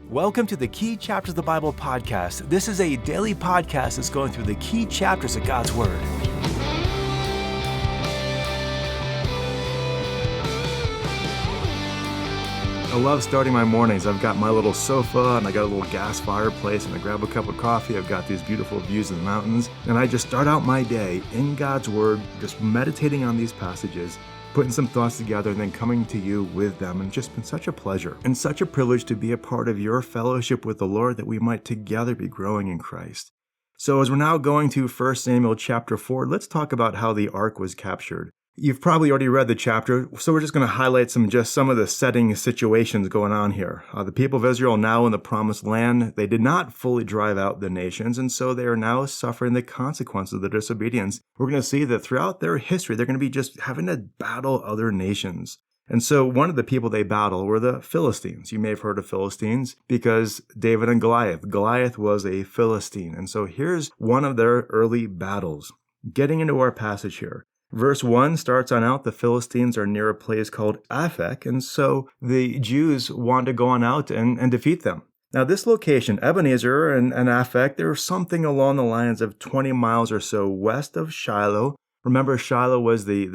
Welcome to the Key Chapters of the Bible podcast. This is a daily podcast that's going through the key chapters of God's Word. I love starting my mornings. I've got my little sofa and I got a little gas fireplace and I grab a cup of coffee. I've got these beautiful views of the mountains and I just start out my day in God's Word, just meditating on these passages, putting some thoughts together and then coming to you with them. And it's just been such a pleasure and such a privilege to be a part of your fellowship with the Lord that we might together be growing in Christ. So as we're now going to 1 Samuel chapter 4, let's talk about how the ark was captured. You've probably already read the chapter, so we're just going to highlight some of the setting situations going on here. The people of Israel now in the promised land, they did not fully drive out the nations, and so they are now suffering the consequences of their disobedience. We're going to see that throughout their history, they're going to be just having to battle other nations. And so one of the people they battle were the Philistines. You may have heard of Philistines because David and Goliath. Goliath was a Philistine. And so here's one of their early battles. Getting into our passage here. Verse 1 starts on out, the Philistines are near a place called Aphek, and so the Jews want to go on out and defeat them. Now this location, Ebenezer and Aphek, they're something along the lines of 20 miles or so west of Shiloh. Remember, Shiloh was the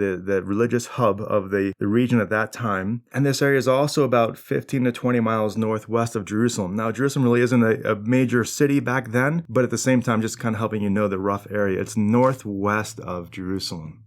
religious hub of the region at that time. And this area is also about 15 to 20 miles northwest of Jerusalem. Now, Jerusalem really isn't a major city back then, but at the same time, just kind of helping you know the rough area. It's northwest of Jerusalem.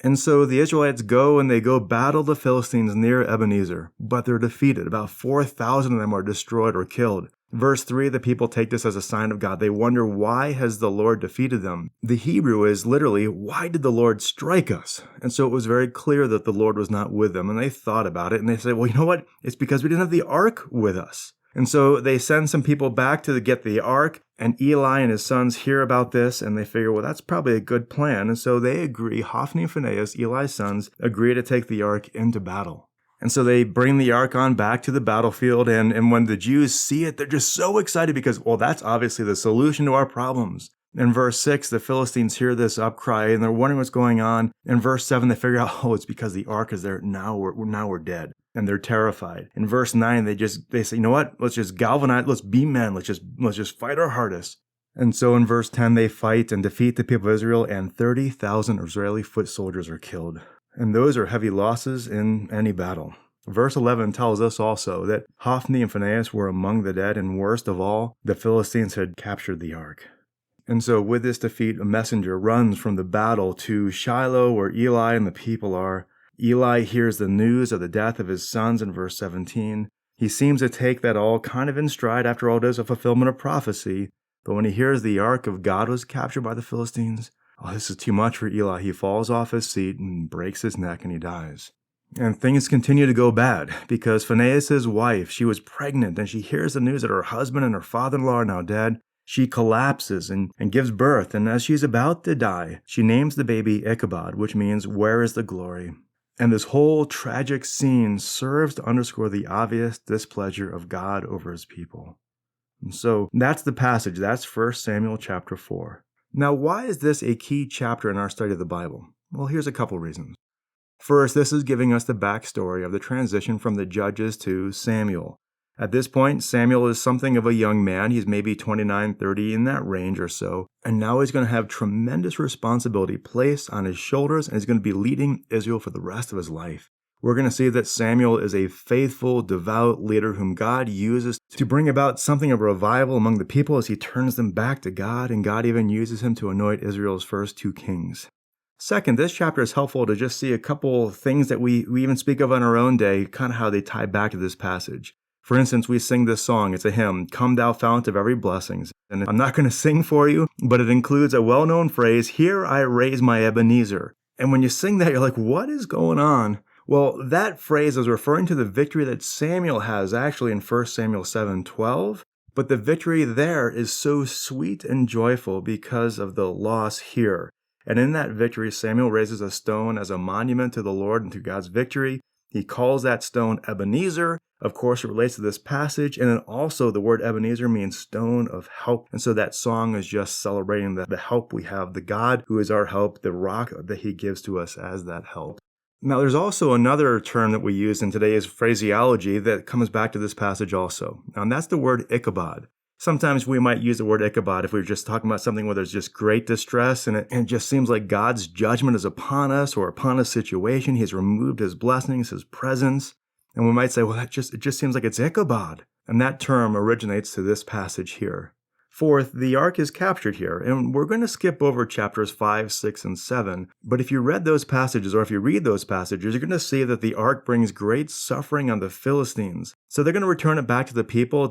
And so the Israelites go and they go battle the Philistines near Ebenezer, but they're defeated. About 4,000 of them are destroyed or killed. Verse 3, the people take this as a sign of God. They wonder, why has the Lord defeated them? The Hebrew is literally, why did the Lord strike us? And so it was very clear that the Lord was not with them. And they thought about it and they said, well, you know what? It's because we didn't have the ark with us. And so they send some people back to get the ark, and Eli and his sons hear about this, and they figure, well, that's probably a good plan. And so they agree, Hophni and Phinehas, Eli's sons, agree to take the ark into battle. And so they bring the ark on back to the battlefield, and when the Jews see it, they're just so excited because, well, that's obviously the solution to our problems. In verse 6, the Philistines hear this upcry, and they're wondering what's going on. In verse 7, they figure out, oh, it's because the ark is there. Now we're dead. And they're terrified. In verse 9, they say, you know what? Let's just galvanize. Let's be men. Let's just fight our hardest. And so in verse 10, they fight and defeat the people of Israel, and 30,000 Israeli foot soldiers are killed. And those are heavy losses in any battle. Verse 11 tells us also that Hophni and Phinehas were among the dead, and worst of all, the Philistines had captured the ark. And so with this defeat, a messenger runs from the battle to Shiloh, where Eli and the people are. Eli hears the news of the death of his sons in verse 17. He seems to take that all kind of in stride. After all, it is a fulfillment of prophecy. But when he hears the ark of God was captured by the Philistines, oh, this is too much for Eli. He falls off his seat and breaks his neck and he dies. And things continue to go bad because Phinehas' wife, she was pregnant and she hears the news that her husband and her father-in-law are now dead. She collapses and gives birth. And as she's about to die, she names the baby Ichabod, which means, where is the glory? And this whole tragic scene serves to underscore the obvious displeasure of God over his people. And so that's the passage. That's 1 Samuel chapter 4. Now, why is this a key chapter in our study of the Bible? Well, here's a couple reasons. First, this is giving us the backstory of the transition from the Judges to Samuel. At this point, Samuel is something of a young man. He's maybe 29, 30, in that range or so. And now he's going to have tremendous responsibility placed on his shoulders, and he's going to be leading Israel for the rest of his life. We're going to see that Samuel is a faithful, devout leader whom God uses to bring about something of a revival among the people as he turns them back to God, and God even uses him to anoint Israel's first two kings. Second, this chapter is helpful to just see a couple things that we even speak of in our own day, kind of how they tie back to this passage. For instance, we sing this song. It's a hymn, Come Thou Fount of Every Blessings. And I'm not going to sing for you, but it includes a well-known phrase, Here I raise my Ebenezer. And when you sing that, you're like, what is going on? Well, that phrase is referring to the victory that Samuel has actually in 1 Samuel 7:12. But the victory there is so sweet and joyful because of the loss here. And in that victory, Samuel raises a stone as a monument to the Lord and to God's victory. He calls that stone Ebenezer. Of course, it relates to this passage. And then also the word Ebenezer means stone of help. And so that song is just celebrating the help we have, the God who is our help, the rock that he gives to us as that help. Now, there's also another term that we use in today's phraseology that comes back to this passage also, and that's the word Ichabod. Sometimes we might use the word Ichabod if we were just talking about something where there's just great distress and it just seems like God's judgment is upon us or upon a situation. He's removed his blessings, his presence. And we might say, well, it just seems like it's Ichabod. And that term originates to this passage here. Fourth, the ark is captured here, and we're going to skip over chapters 5, 6, and 7, but if you read those passages, or if you read those passages, you're going to see that the ark brings great suffering on the Philistines. So they're going to return it back to the people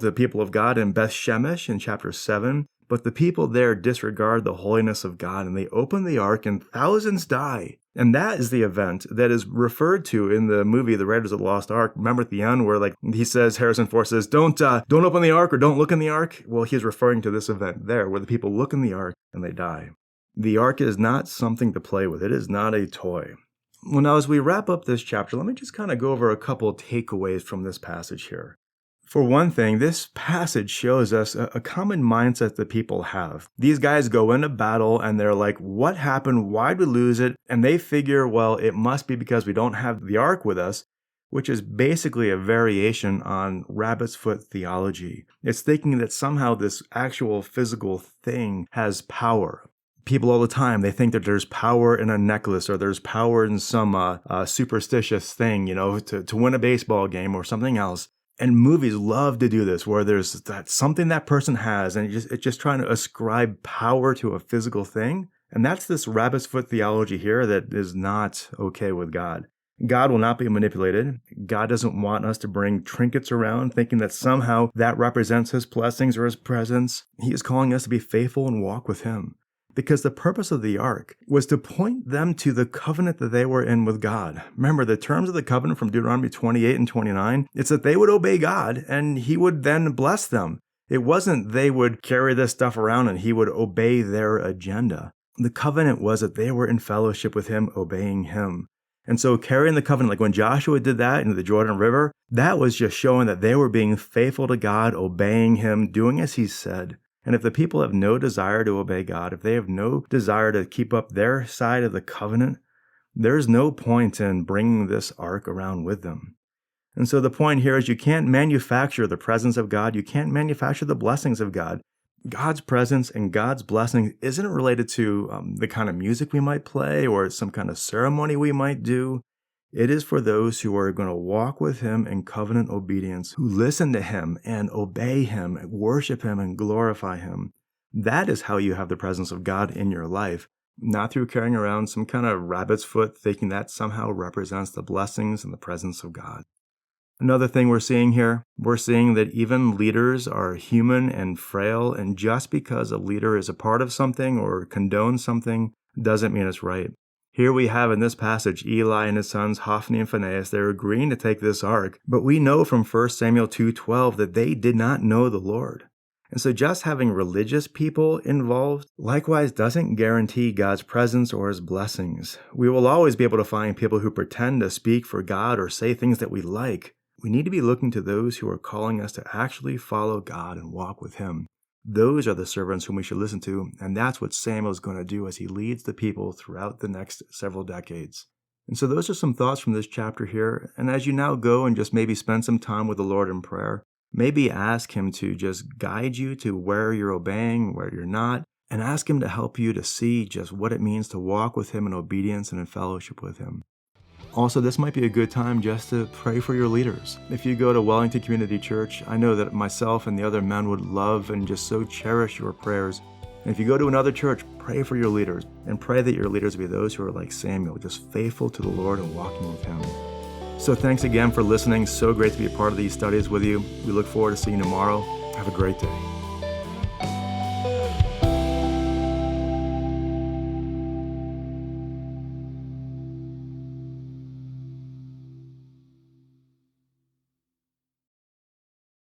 of God in Beth Shemesh in chapter 7, but the people there disregard the holiness of God, and they open the ark, and thousands die. And that is the event that is referred to in the movie The Raiders of the Lost Ark. Remember at the end where he says, Harrison Ford says, don't open the ark or don't look in the ark? Well, he's referring to this event there where the people look in the ark and they die. The ark is not something to play with. It is not a toy. Well, now as we wrap up this chapter, let me just kind of go over a couple takeaways from this passage here. For one thing, this passage shows us a common mindset that people have. These guys go into battle and they're like, what happened? Why'd we lose it? And they figure, well, it must be because we don't have the ark with us, which is basically a variation on rabbit's foot theology. It's thinking that somehow this actual physical thing has power. People all the time, they think that there's power in a necklace or there's power in some superstitious thing, to win a baseball game or something else. And movies love to do this, where there's something that person has, and it's just trying to ascribe power to a physical thing. And that's this rabbit's foot theology here that is not okay with God. God will not be manipulated. God doesn't want us to bring trinkets around, thinking that somehow that represents his blessings or his presence. He is calling us to be faithful and walk with him. Because the purpose of the ark was to point them to the covenant that they were in with God. Remember, the terms of the covenant from Deuteronomy 28 and 29, it's that they would obey God and he would then bless them. It wasn't they would carry this stuff around and he would obey their agenda. The covenant was that they were in fellowship with him, obeying him. And so carrying the covenant, like when Joshua did that into the Jordan River, that was just showing that they were being faithful to God, obeying him, doing as he said. And if the people have no desire to obey God, if they have no desire to keep up their side of the covenant, there's no point in bringing this ark around with them. And so the point here is you can't manufacture the presence of God. You can't manufacture the blessings of God. God's presence and God's blessing isn't related to the kind of music we might play or some kind of ceremony we might do. It is for those who are going to walk with him in covenant obedience, who listen to him and obey him, worship him and glorify him. That is how you have the presence of God in your life, not through carrying around some kind of rabbit's foot thinking that somehow represents the blessings and the presence of God. Another thing we're seeing here, we're seeing that even leaders are human and frail, and just because a leader is a part of something or condones something doesn't mean it's right. Here we have in this passage, Eli and his sons, Hophni and Phinehas, they're agreeing to take this ark, but we know from 1 Samuel 2:12 that they did not know the Lord. And so just having religious people involved likewise doesn't guarantee God's presence or his blessings. We will always be able to find people who pretend to speak for God or say things that we like. We need to be looking to those who are calling us to actually follow God and walk with him. Those are the servants whom we should listen to, and that's what Samuel is going to do as he leads the people throughout the next several decades. And so those are some thoughts from this chapter here, and as you now go and just maybe spend some time with the Lord in prayer, maybe ask him to just guide you to where you're obeying, where you're not, and ask him to help you to see just what it means to walk with him in obedience and in fellowship with him. Also, this might be a good time just to pray for your leaders. If you go to Wellington Community Church, I know that myself and the other men would love and just so cherish your prayers. And if you go to another church, pray for your leaders and pray that your leaders be those who are like Samuel, just faithful to the Lord and walking with him. So thanks again for listening. So great to be a part of these studies with you. We look forward to seeing you tomorrow. Have a great day.